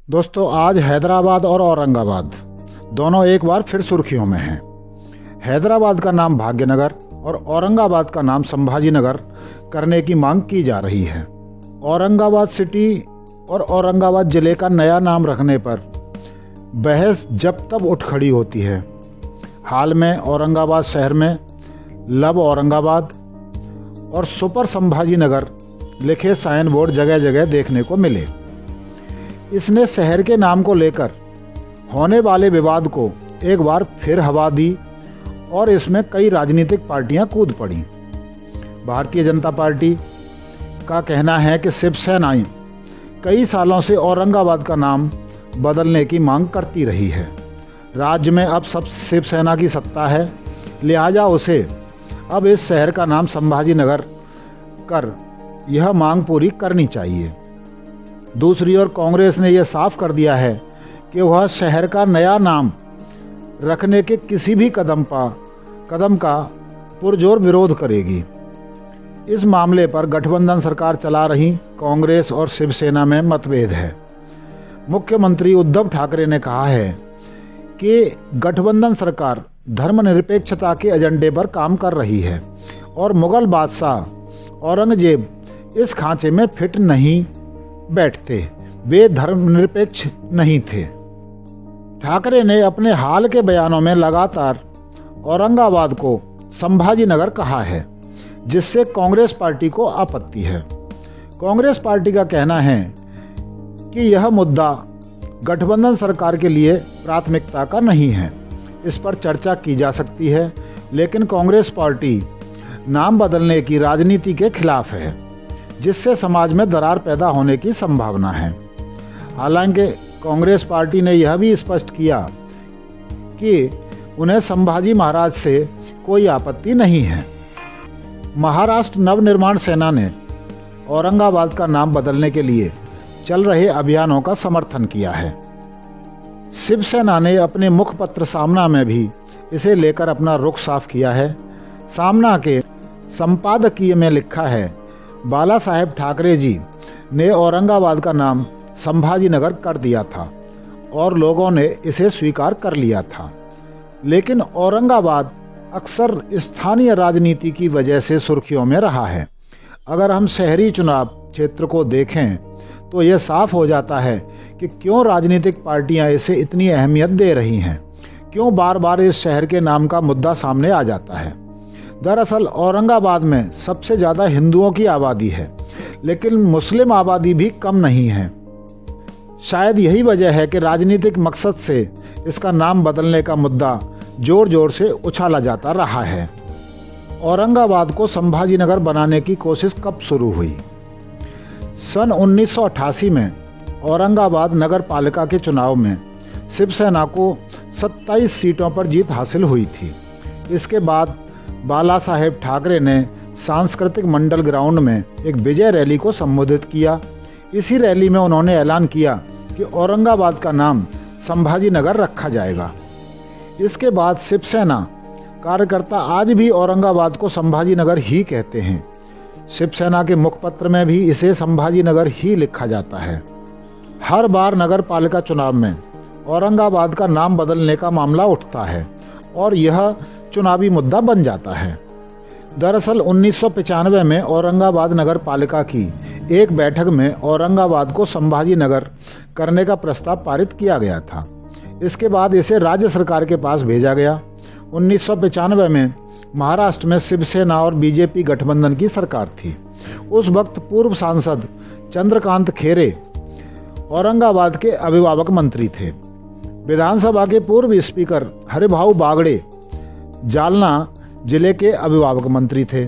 दोस्तों, आज हैदराबाद और औरंगाबाद दोनों एक बार फिर सुर्खियों में हैं। हैदराबाद का नाम भाग्यनगर और औरंगाबाद का नाम संभाजी नगर करने की मांग की जा रही है। औरंगाबाद सिटी और औरंगाबाद जिले का नया नाम रखने पर बहस जब तब उठ खड़ी होती है। हाल में औरंगाबाद शहर में लव औरंगाबाद और सुपर संभाजी नगर लिखे साइन बोर्ड जगह जगह देखने को मिले। इसने शहर के नाम को लेकर होने वाले विवाद को एक बार फिर हवा दी और इसमें कई राजनीतिक पार्टियां कूद पड़ी। भारतीय जनता पार्टी का कहना है कि शिवसेना कई सालों से औरंगाबाद का नाम बदलने की मांग करती रही है। राज्य में अब सब शिवसेना की सत्ता है, लिहाजा उसे अब इस शहर का नाम संभाजी नगर कर यह मांग पूरी करनी चाहिए। दूसरी ओर कांग्रेस ने यह साफ कर दिया है कि वह शहर का नया नाम रखने के किसी भी कदम का पुरजोर विरोध करेगी। इस मामले पर गठबंधन सरकार चला रही कांग्रेस और शिवसेना में मतभेद है। मुख्यमंत्री उद्धव ठाकरे ने कहा है कि गठबंधन सरकार धर्मनिरपेक्षता के एजेंडे पर काम कर रही है और मुगल बादशाह औरंगजेब इस खांचे में फिट नहीं बैठते, वे धर्मनिरपेक्ष नहीं थे। ठाकरे ने अपने हाल के बयानों में लगातार औरंगाबाद को संभाजी नगर कहा है, जिससे कांग्रेस पार्टी को आपत्ति है। कांग्रेस पार्टी का कहना है कि यह मुद्दा गठबंधन सरकार के लिए प्राथमिकता का नहीं है। इस पर चर्चा की जा सकती है, लेकिन कांग्रेस पार्टी नाम बदलने की राजनीति के खिलाफ है, जिससे समाज में दरार पैदा होने की संभावना है। हालांकि कांग्रेस पार्टी ने यह भी स्पष्ट किया कि उन्हें संभाजी महाराज से कोई आपत्ति नहीं है। महाराष्ट्र नवनिर्माण सेना ने औरंगाबाद का नाम बदलने के लिए चल रहे अभियानों का समर्थन किया है। शिवसेना ने अपने मुखपत्र सामना में भी इसे लेकर अपना रुख साफ किया है। सामना के संपादकीय में लिखा है, बाला साहेब ठाकरे जी ने औरंगाबाद का नाम संभाजी नगर कर दिया था और लोगों ने इसे स्वीकार कर लिया था, लेकिन औरंगाबाद अक्सर स्थानीय राजनीति की वजह से सुर्खियों में रहा है। अगर हम शहरी चुनाव क्षेत्र को देखें तो यह साफ हो जाता है कि क्यों राजनीतिक पार्टियां इसे इतनी अहमियत दे रही हैं, क्यों बार बार इस शहर के नाम का मुद्दा सामने आ जाता है। दरअसल औरंगाबाद में सबसे ज़्यादा हिंदुओं की आबादी है, लेकिन मुस्लिम आबादी भी कम नहीं है। शायद यही वजह है कि राजनीतिक मकसद से इसका नाम बदलने का मुद्दा जोर जोर से उछाला जाता रहा है। औरंगाबाद को संभाजी नगर बनाने की कोशिश कब शुरू हुई? सन 1988 में औरंगाबाद नगर पालिका के चुनाव में शिवसेना को 27 सीटों पर जीत हासिल हुई थी। इसके बाद बाला साहेब ठाकरे ने सांस्कृतिक मंडल ग्राउंड में एक विजय रैली को संबोधित किया। इसी रैली में उन्होंने ऐलान किया कि औरंगाबाद का नाम संभाजी नगर रखा जाएगा। इसके बाद शिवसेना कार्यकर्ता आज भी औरंगाबाद को संभाजी नगर ही कहते हैं। शिवसेना के मुखपत्र में भी इसे संभाजी नगर ही लिखा जाता है। हर बार नगर पालिका चुनाव में औरंगाबाद का नाम बदलने का मामला उठता है और यह चुनावी मुद्दा बन जाता है। दरअसल 1995 में औरंगाबाद नगर पालिका की एक बैठक में औरंगाबाद को संभाजी नगर करने का प्रस्ताव पारित किया गया था। इसके बाद इसे राज्य सरकार के पास भेजा गया। 1995 में महाराष्ट्र में शिवसेना और बीजेपी गठबंधन की सरकार थी। उस वक्त पूर्व सांसद चंद्रकांत खेरे औरंगाबाद के अभिभावक मंत्री थे। विधानसभा के पूर्व स्पीकर हरिभाऊ बागड़े जालना जिले के अभिभावक मंत्री थे।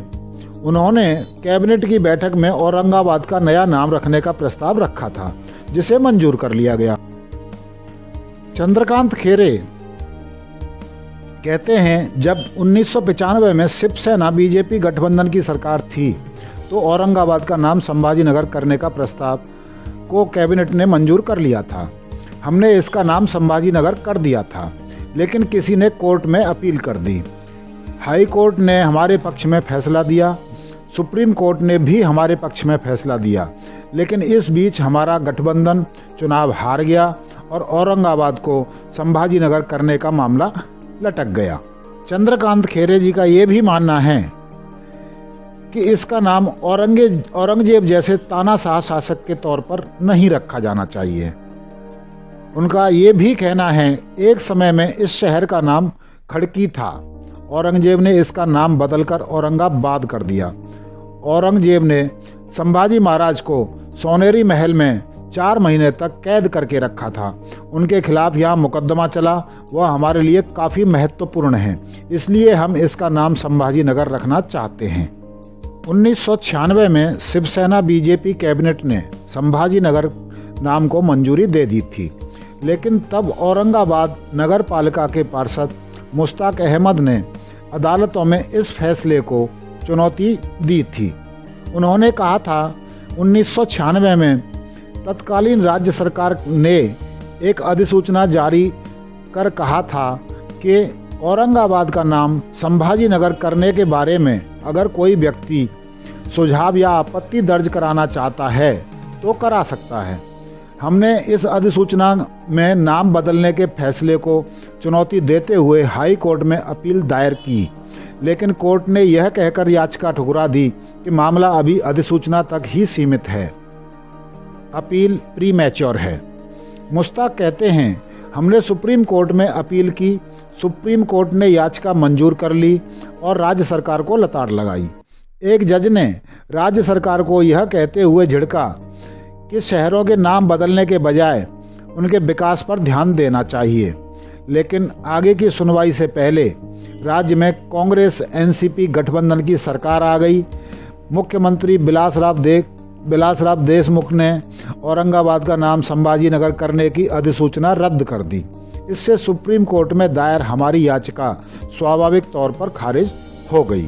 उन्होंने कैबिनेट की बैठक में औरंगाबाद का नया नाम रखने का प्रस्ताव रखा था, जिसे मंजूर कर लिया गया। चंद्रकांत खेरे कहते हैं, जब 1995 में शिवसेना बीजेपी गठबंधन की सरकार थी तो औरंगाबाद का नाम संभाजी नगर करने का प्रस्ताव को कैबिनेट ने मंजूर कर लिया था। हमने इसका नाम संभाजी नगर कर दिया था, लेकिन किसी ने कोर्ट में अपील कर दी। हाई कोर्ट ने हमारे पक्ष में फैसला दिया, सुप्रीम कोर्ट ने भी हमारे पक्ष में फैसला दिया, लेकिन इस बीच हमारा गठबंधन चुनाव हार गया और औरंगाबाद को संभाजीनगर करने का मामला लटक गया। चंद्रकांत खैरे जी का ये भी मानना है कि इसका नाम औरंगजेब जैसे तानाशाह शासक के तौर पर नहीं रखा जाना चाहिए। उनका ये भी कहना है, एक समय में इस शहर का नाम खड़की था, औरंगजेब ने इसका नाम बदलकर औरंगाबाद कर दिया। औरंगजेब ने संभाजी महाराज को सोनेरी महल में 4 महीने तक कैद करके रखा था। उनके खिलाफ यहाँ मुकदमा चला, वह हमारे लिए काफ़ी महत्वपूर्ण है, इसलिए हम इसका नाम संभाजीनगर रखना चाहते हैं। 1996 में शिवसेना बीजेपी कैबिनेट ने संभाजीनगर नाम को मंजूरी दे दी थी, लेकिन तब औरंगाबाद नगर पालिका के पार्षद मुश्ताक अहमद ने अदालतों में इस फैसले को चुनौती दी थी। उन्होंने कहा था 1996 में तत्कालीन राज्य सरकार ने एक अधिसूचना जारी कर कहा था कि औरंगाबाद का नाम संभाजीनगर करने के बारे में अगर कोई व्यक्ति सुझाव या आपत्ति दर्ज कराना चाहता है तो करा सकता है। हमने इस अधिसूचना में नाम बदलने के फैसले को चुनौती देते हुए हाई कोर्ट में अपील दायर की, लेकिन कोर्ट ने यह कहकर याचिका ठुकरा दी कि मामला अभी अधिसूचना तक ही सीमित है, अपील प्रीमैच्योर है। मुश्ताक कहते हैं, हमने सुप्रीम कोर्ट में अपील की, सुप्रीम कोर्ट ने याचिका मंजूर कर ली और राज्य सरकार को लताड़ लगाई। एक जज ने राज्य सरकार को यह कहते हुए झिड़का कि शहरों के नाम बदलने के बजाय उनके विकास पर ध्यान देना चाहिए, लेकिन आगे की सुनवाई से पहले राज्य में कांग्रेस एनसीपी गठबंधन की सरकार आ गई। मुख्यमंत्री बिलासराव देशमुख ने औरंगाबाद का नाम संभाजीनगर करने की अधिसूचना रद्द कर दी। इससे सुप्रीम कोर्ट में दायर हमारी याचिका स्वाभाविक तौर पर खारिज हो गई।